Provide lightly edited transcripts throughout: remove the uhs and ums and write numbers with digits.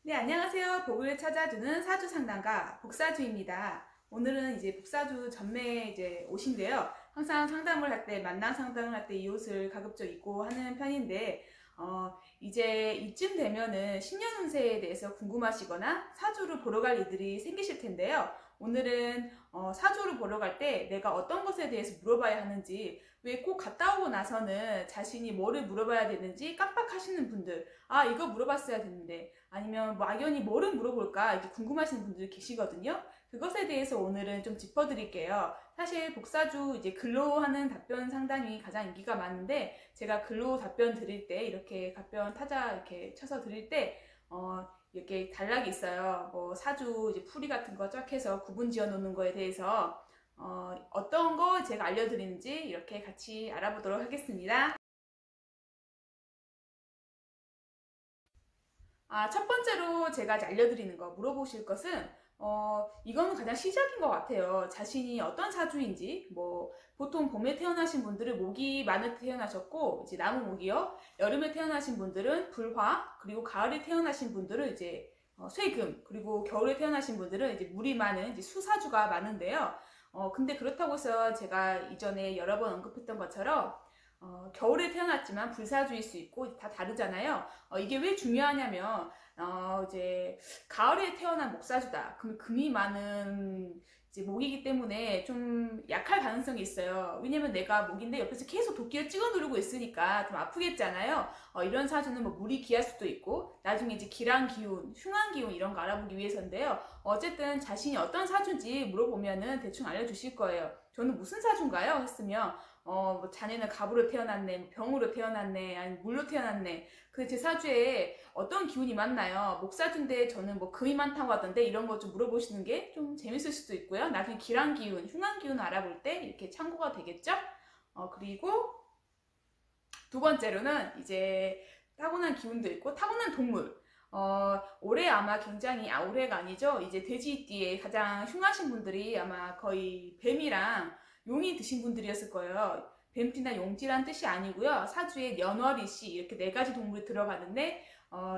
네, 안녕하세요. 복을 찾아주는 사주 상담가 복사주입니다. 오늘은 이제 복사주 전매에 이제 옷인데요. 항상 상담을 할 때, 만남 상담을 할 때 이 옷을 가급적 입고 하는 편인데, 이제 이쯤 되면은 신년 운세에 대해서 궁금하시거나 사주를 보러 갈 일들이 생기실 텐데요. 오늘은 사주를 보러 갈 때 내가 어떤 것에 대해서 물어봐야 하는지, 왜 꼭 갔다 오고 나서는 자신이 뭐를 물어봐야 되는지 깜빡하시는 분들, 아, 이거 물어봤어야 됐는데, 아니면 막연히 뭐를 물어볼까 이렇게 궁금하신 분들이 계시거든요. 그것에 대해서 오늘은 좀 짚어드릴게요. 사실 복사주 이제 글로 하는 답변 상담이 가장 인기가 많은데, 제가 글로 답변 드릴 때 이렇게 답변 타자 이렇게 쳐서 드릴 때 이렇게 단락이 있어요. 뭐 사주 이제 풀이 같은 거 쫙 해서 구분 지어 놓는 거에 대해서 어떤 거 제가 알려드리는지 이렇게 같이 알아보도록 하겠습니다. 첫 번째로 제가 알려드리는 거, 물어보실 것은, 이거는 가장 시작인 것 같아요. 자신이 어떤 사주인지, 뭐, 보통 봄에 태어나신 분들은 목이 많을 때 태어나셨고, 이제 나무목이요. 여름에 태어나신 분들은 불화, 그리고 가을에 태어나신 분들은 이제 쇠금, 그리고 겨울에 태어나신 분들은 이제 물이 많은 이제 수사주가 많은데요. 근데 그렇다고 해서 제가 이전에 여러 번 언급했던 것처럼, 겨울에 태어났지만 불사주일 수 있고 다 다르잖아요. 이게 왜 중요하냐면 이제 가을에 태어난 목사주다. 그럼 금이 많은 이제 목이기 때문에 좀 약할 가능성이 있어요. 왜냐면 내가 목인데 옆에서 계속 도끼를 찍어 누르고 있으니까 좀 아프겠잖아요. 이런 사주는 뭐 물이 귀할 수도 있고 나중에 이제 기랑 기운, 흉한 기운 이런 거 알아보기 위해서인데요. 어쨌든 자신이 어떤 사주인지 물어보면은 대충 알려주실 거예요. 저는 무슨 사주인가요? 했으면 뭐 자네는 갑으로 태어났네, 뭐 병으로 태어났네, 아니 물로 태어났네. 그 제 사주에 어떤 기운이 많나요? 목사주인데 저는 뭐 금이 많다고 하던데 이런 거 좀 물어보시는 게 좀 재밌을 수도 있고요. 나중에 기랑 기운, 흉한 기운 알아볼 때 이렇게 참고가 되겠죠? 그리고 두 번째로는 이제 타고난 기운도 있고 타고난 동물. 올해 아마 굉장히, 올해가 아니죠. 이제 돼지띠에 가장 흉하신 분들이 아마 거의 뱀이랑 용이 드신 분들이었을 거예요. 뱀띠나 용띠란 뜻이 아니고요. 사주에 연월이시 이렇게 네 가지 동물이 들어가는데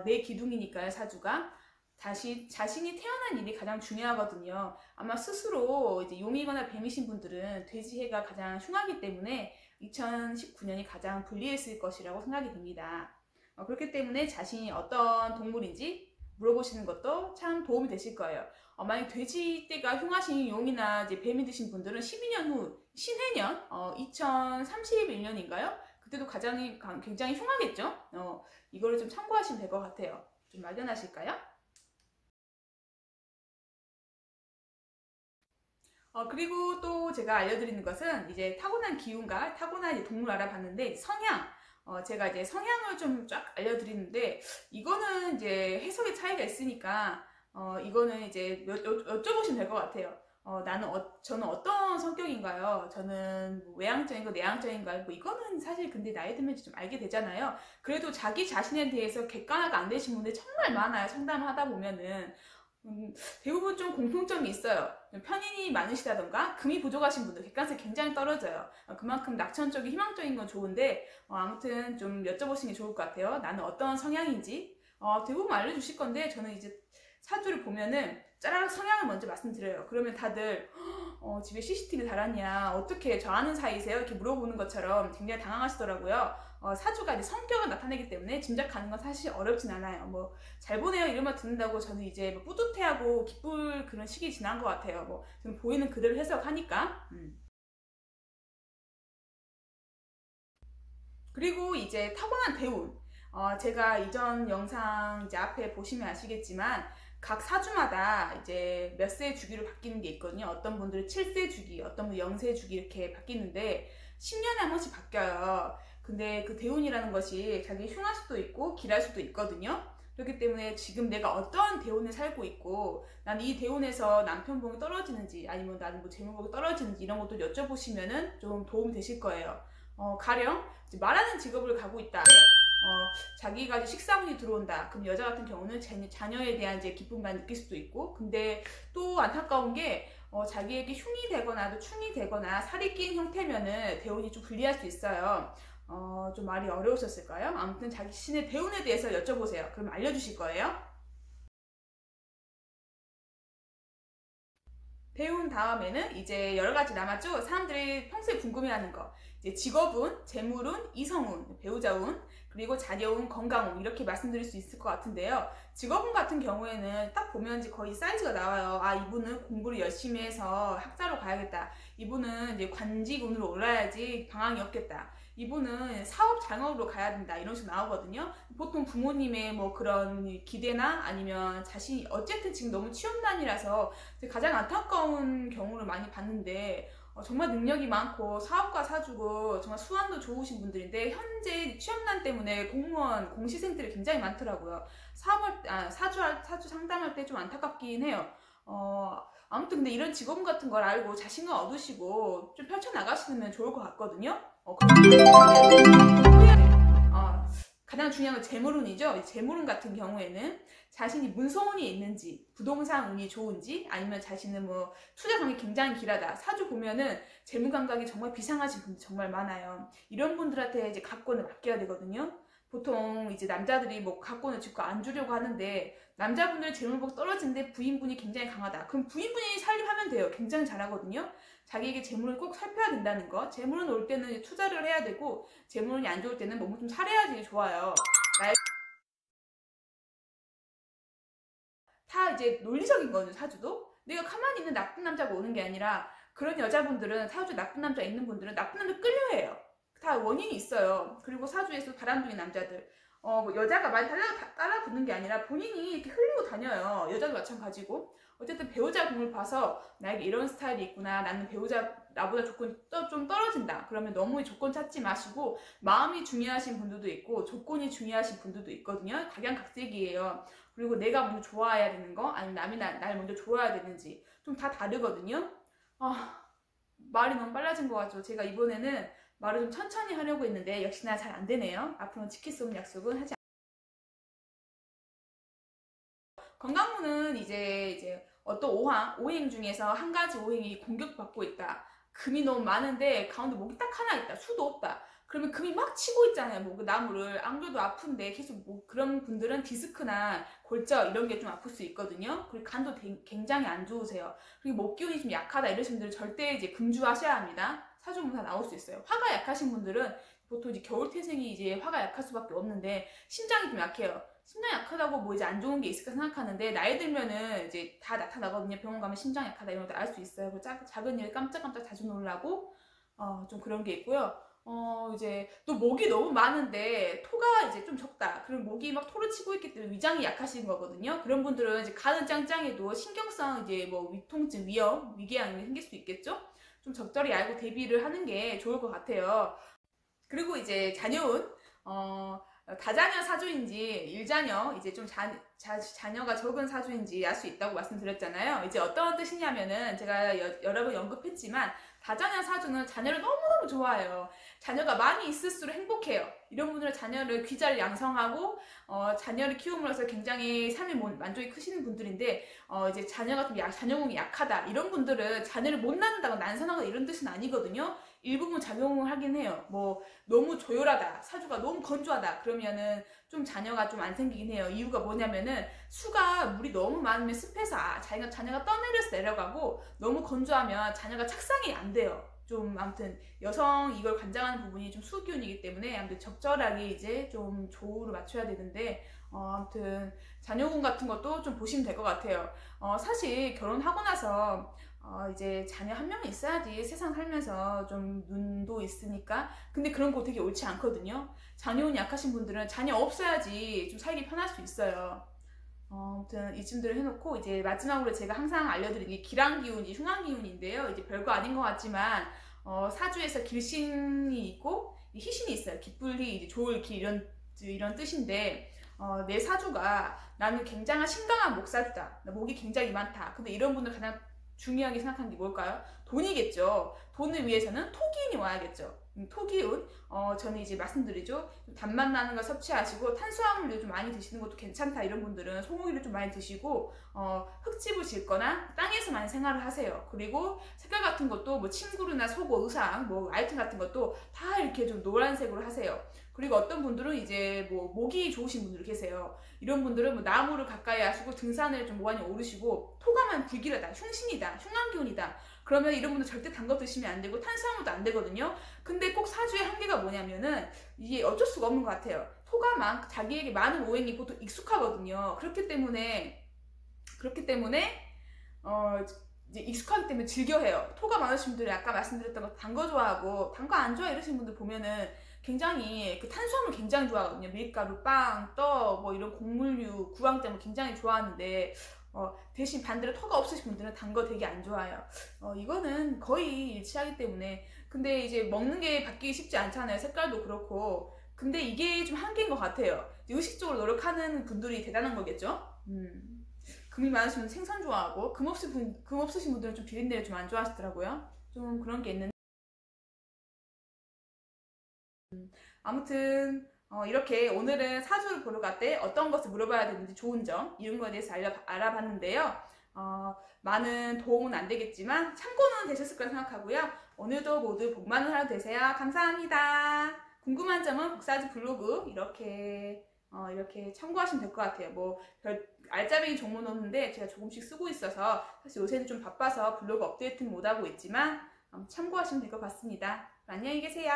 네 기둥이니까요. 사주가 자신이 태어난 일이 가장 중요하거든요. 아마 스스로 이제 용이거나 뱀이신 분들은 돼지해가 가장 흉하기 때문에 2019년이 가장 불리했을 것이라고 생각이 듭니다. 그렇기 때문에 자신이 어떤 동물인지 물어보시는 것도 참 도움이 되실 거예요. 만약 돼지떼가 흉하신 용이나 이제 뱀이 드신 분들은 12년 후 신해년 2031년인가요? 그때도 굉장히 흉하겠죠? 이거를 좀 참고하시면 될 것 같아요. 좀 막연하실까요? 그리고 또 제가 알려드리는 것은 이제 타고난 기운과 타고난 이제 동물 알아봤는데 성향. 제가 이제 성향을 좀 쫙 알려드리는데 이거는 이제 해석의 차이가 있으니까 이거는 이제 여쭤보시면 될 것 같아요. 저는 어떤 성격인가요? 저는 뭐 외향적인가 내향적인가요? 뭐 이거는 사실 근데 나이 들면 좀 알게 되잖아요. 그래도 자기 자신에 대해서 객관화가 안 되신 분들이 정말 많아요. 상담을 하다 보면은. 대부분 좀 공통점이 있어요. 편인이 많으시다던가 금이 부족하신 분들 객관성이 굉장히 떨어져요. 그만큼 낙천적인 희망적인 건 좋은데 아무튼 좀 여쭤보시는 게 좋을 것 같아요. 나는 어떤 성향인지 대부분 알려주실 건데 저는 이제 사주를 보면은 짜라락 성향을 먼저 말씀드려요. 그러면 다들 집에 CCTV 달았냐, 어떻게 저 아는 사이세요? 이렇게 물어보는 것처럼 굉장히 당황하시더라고요. 사주가 이제 성격을 나타내기 때문에 짐작하는 건 사실 어렵진 않아요. 뭐 잘 보내요 이름만 듣는다고 저는 이제 뭐 뿌듯해하고 기쁠 그런 시기 지난 것 같아요. 뭐 저는 보이는 그대로 해석하니까. 그리고 이제 타고난 대운. 제가 이전 영상 이제 앞에 보시면 아시겠지만 각 사주마다 이제 몇 세 주기로 바뀌는 게 있거든요. 어떤 분들은 7세 주기, 어떤 분은 0세 주기 이렇게 바뀌는데 10년에 한 번씩 바뀌어요. 근데 그 대운이라는 것이 자기 흉할 수도 있고 길할 수도 있거든요. 그렇기 때문에 지금 내가 어떤 대운을 살고 있고 난 이 대운에서 남편복이 떨어지는지 아니면 나는 뭐 재물복이 떨어지는지 이런 것도 여쭤보시면은 좀 도움이 되실 거예요. 가령 이제 말하는 직업을 가고 있다. 자기가 이제 식사운이 들어온다. 그럼 여자 같은 경우는 자녀에 대한 이제 기쁨만 느낄 수도 있고, 근데 또 안타까운 게 자기에게 흉이 되거나 또 충이 되거나 살이 낀 형태면은 대운이 좀 불리할 수 있어요. 좀 말이 어려우셨을까요? 아무튼 자기 신의 대운에 대해서 여쭤보세요. 그럼 알려주실 거예요. 배운 다음에는 이제 여러 가지 남았죠. 사람들이 평소에 궁금해하는 거. 이제 직업운, 재물운, 이성운, 배우자운, 그리고 자녀운, 건강운 이렇게 말씀드릴 수 있을 것 같은데요. 직업운 같은 경우에는 딱 보면 이제 거의 사이즈가 나와요. 아, 이분은 공부를 열심히 해서 학자로 가야겠다. 이분은 이제 관직운으로 올라야지 방황이 없겠다. 이분은 사업 장업으로 가야 된다. 이런 식으로 나오거든요. 보통 부모님의 뭐 그런 기대나 아니면 자신이 어쨌든 지금 너무 취업난이라서 가장 안타까운 경우를 많이 봤는데 정말 능력이 많고 사업가 사주고 정말 수완도 좋으신 분들인데 현재 취업난 때문에 공무원 공시생들이 굉장히 많더라고요. 사주 상담할 때 좀 안타깝긴 해요. 아무튼 근데 이런 직업 같은 걸 알고 자신감 얻으시고 좀 펼쳐나가시면 좋을 것 같거든요. 가장 중요한 건 재물운이죠. 재물운 같은 경우에는 자신이 문서운이 있는지, 부동산 운이 좋은지, 아니면 자신은 뭐 투자 경력이 굉장히 길하다. 사주 보면은 재물 감각이 정말 비상하신 분들 정말 많아요. 이런 분들한테 이제 각권을 맡겨야 되거든요. 보통 이제 남자들이 뭐 각권을 짓고 안 주려고 하는데 남자분들 재물복 떨어지는데 부인분이 굉장히 강하다. 그럼 부인분이 살림하면 돼요. 굉장히 잘하거든요. 자기에게 재물을 꼭 살펴야 된다는 거. 재물은 올 때는 투자를 해야 되고 재물이 안 좋을 때는 몸을 좀 사려야지 좋아요. 다 이제 논리적인 거죠. 사주도. 내가 가만히 있는 나쁜 남자가 오는 게 아니라 그런 여자분들은 사주에 나쁜 남자 있는 분들은 나쁜 남자 끌려해요. 다 원인이 있어요. 그리고 사주에서 바람둥이 남자들 뭐 여자가 많이 따라 붙는 게 아니라 본인이 이렇게 흘리고 다녀요. 여자도 마찬가지고. 어쨌든 배우자 궁을 봐서 나에게 이런 스타일이 있구나. 나는 배우자 나보다 조건이 좀 떨어진다. 그러면 너무 조건 찾지 마시고 마음이 중요하신 분들도 있고 조건이 중요하신 분들도 있거든요. 각양각색이에요. 그리고 내가 먼저 좋아해야 되는 거 아니면 남이 날 먼저 좋아해야 되는지 좀 다 다르거든요. 말이 너무 빨라진 것 같죠. 제가 이번에는 말을 좀 천천히 하려고 했는데 역시나 잘 안 되네요. 앞으로는 지킬 수 없는 약속은 하지 건강운은 이제 어떤 오행 중에서 한 가지 오행이 공격받고 있다. 금이 너무 많은데 가운데 목이 딱 하나 있다. 수도 없다. 그러면 금이 막 치고 있잖아요. 뭐 그 나무를 안 그래도 아픈데 계속 뭐 그런 분들은 디스크나 골절 이런 게 좀 아플 수 있거든요. 그리고 간도 굉장히 안 좋으세요. 그리고 목 기운이 좀 약하다 이러신 분들은 절대 이제 금주하셔야 합니다. 사주문사 나올 수 있어요. 화가 약하신 분들은 보통 이제 겨울태생이 이제 화가 약할 수밖에 없는데 심장이 좀 약해요. 심장 약하다고 뭐 이제 안 좋은 게 있을까 생각하는데 나이 들면은 이제 다 나타나거든요. 병원 가면 심장 약하다 이런 것도 알 수 있어요. 그리고 작은 일에 깜짝깜짝 자주 놀라고 좀 그런 게 있고요. 이제 또 목이 너무 많은데 토가 이제 좀 적다. 그럼 목이 막 토를 치고 있기 때문에 위장이 약하신 거거든요. 그런 분들은 이제 간은 짱짱해도 신경성 이제 뭐 위통증, 위염, 위궤양이 생길 수 있겠죠. 좀 적절히 알고 대비를 하는 게 좋을 것 같아요. 그리고 이제 자녀운 다자녀 사주인지 일자녀 이제 좀 자녀가 적은 사주인지 알 수 있다고 말씀드렸잖아요. 이제 어떤 뜻이냐면은 제가 여러 번 언급했지만 다자녀 사주는 자녀를 너무너무 좋아해요. 자녀가 많이 있을수록 행복해요. 이런 분들은 자녀를 귀잘 양성하고 자녀를 키움으로써 굉장히 삶의 만족이 크시는 분들인데 이제 자녀가 좀 자녀공이 약하다 이런 분들은 자녀를 못 낳는다고 난산하거나 이런 뜻은 아니거든요. 일부분 작용을 하긴 해요. 뭐 너무 조열하다, 사주가 너무 건조하다 그러면은 좀 자녀가 좀 안 생기긴 해요. 이유가 뭐냐면은 수가 물이 너무 많으면 습해서 자녀가 떠내려서 내려가고 너무 건조하면 자녀가 착상이 안 돼요. 좀 아무튼 여성 이걸 관장하는 부분이 좀 수기운이기 때문에 아무튼 적절하게 이제 좀 조우를 맞춰야 되는데 아무튼 자녀운 같은 것도 좀 보시면 될 것 같아요. 사실 결혼하고 나서 이제 자녀 한 명은 있어야지 세상 살면서 좀 눈도 있으니까. 근데 그런 거 되게 옳지 않거든요. 자녀운이 약하신 분들은 자녀 없어야지 좀 살기 편할 수 있어요. 아무튼 이쯤들을 해놓고 이제 마지막으로 제가 항상 알려드리는 게 기랑기운이 흉왕기운인데요. 이제 별거 아닌 것 같지만 사주에서 길신이 있고 희신이 있어요. 기쁠리, 이제 좋을 길 이런 뜻인데 내 사주가 나는 굉장한 신강한 목사주다. 목이 굉장히 많다. 근데 이런 분들 가장 중요하게 생각하는 게 뭘까요? 돈이겠죠. 돈을 위해서는 토기운이 와야겠죠. 토기운, 저는 이제 말씀드리죠. 단맛 나는 거 섭취하시고 탄수화물을 좀 많이 드시는 것도 괜찮다. 이런 분들은 소고기를 좀 많이 드시고 흙집을 짓거나 땅에서 많이 생활을 하세요. 그리고 색깔 같은 것도 뭐 침구류나 속옷, 의상, 뭐 아이템 같은 것도 다 이렇게 좀 노란색으로 하세요. 그리고 어떤 분들은 이제 뭐 목이 좋으신 분들이 계세요. 이런 분들은 뭐 나무를 가까이 하시고 등산을 좀 많이 오르시고 토가만 불길하다, 흉신이다, 흉한기운이다. 그러면 이런 분들 절대 단 거 드시면 안 되고 탄수화물도 안 되거든요. 근데 꼭 사주의 한계가 뭐냐면은 이게 어쩔 수가 없는 것 같아요. 토가 자기에게 많은 오행이 보통 익숙하거든요. 그렇기 때문에 이제 익숙하기 때문에 즐겨해요. 토가 많으신 분들이 아까 말씀드렸던 거 단 거 좋아하고 단 거 안 좋아 이러시는 분들 보면은 굉장히 그 탄수화물 굉장히 좋아하거든요. 밀가루, 빵, 떡, 뭐 이런 곡물류, 구황작물 굉장히 좋아하는데 대신 반대로 토가 없으신 분들은 단 거 되게 안 좋아해요. 이거는 거의 일치하기 때문에 근데 이제 먹는 게 바뀌기 쉽지 않잖아요. 색깔도 그렇고 근데 이게 좀 한계인 것 같아요. 의식적으로 노력하는 분들이 대단한 거겠죠? 금이 많으신 분은 생선 좋아하고 금 없으신 분들은 좀 비린내를 좀 안 좋아하시더라고요. 좀 그런 게 있는데 아무튼 이렇게 오늘은 사주를 보러 갈 때 어떤 것을 물어봐야 되는지 좋은 점 이런 거에 대해서 알아봤는데요. 많은 도움은 안 되겠지만 참고는 되셨을 거라 생각하고요. 오늘도 모두 복 많은 하루 되세요. 감사합니다. 궁금한 점은 복사주 블로그 이렇게 참고하시면 될 것 같아요. 뭐 별 알짜배기 종문 없는데 제가 조금씩 쓰고 있어서 사실 요새는 좀 바빠서 블로그 업데이트는 못하고 있지만 참고하시면 될 것 같습니다. 안녕히 계세요.